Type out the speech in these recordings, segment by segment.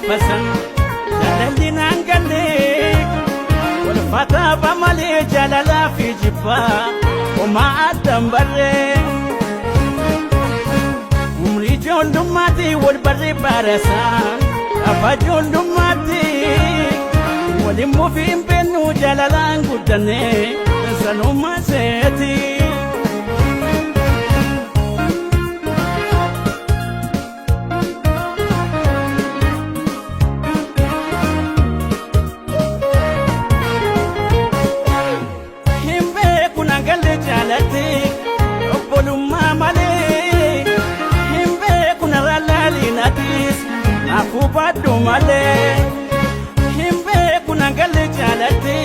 gaafasan jaalalli naan galle walfataa bamalee jaalalaa fi jibbaa homaa addan barree umrii ijoollummaatti wal barree baarasaa afa ijoollummaatti waliin mufiin bennu jaalalaan guddanne sanuma seeti obbolummaa malee hin beekuna rallaalinatis naafuu baadhu malee hin beekuna galle jaalatti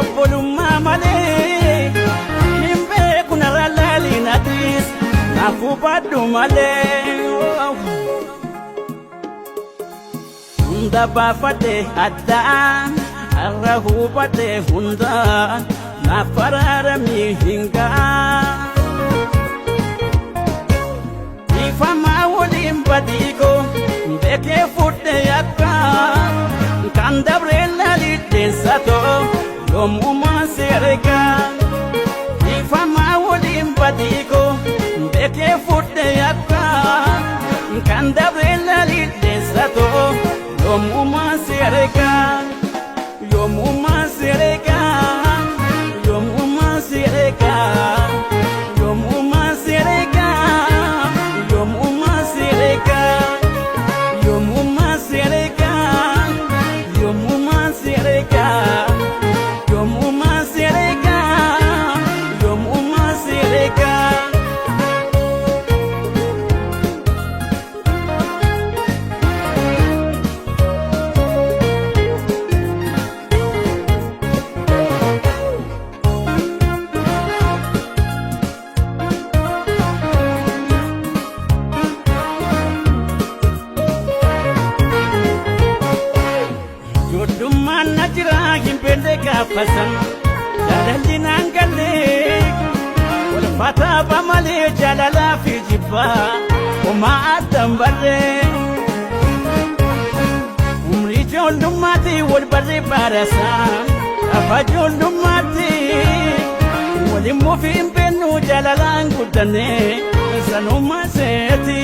obbolummaa malee hin beekuna rallaalinatis naafuu baadhu malee hunda baafadhe addaan har'a hubadhe hundaan nafararami hinga ifama wolim badiko mbeke fudde yakka kandabrella lidensato lomuma serega ifama wolim badiko mbeke fudde yakka kandabrella lidensato lomuma serega lomuma serega gaafasan jaalalli naan galle walfataa bamalee jaalalaa fi jibbaa homaa addan barree umrii ijoollummaatti wal barree baarasaa afa ijoollummaatti waliin mufiin bennu jaalalaan guddanne sanuma seeti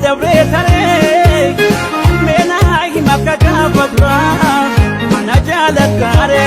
dabre tare mena hi makka ka fadra mana jalat kare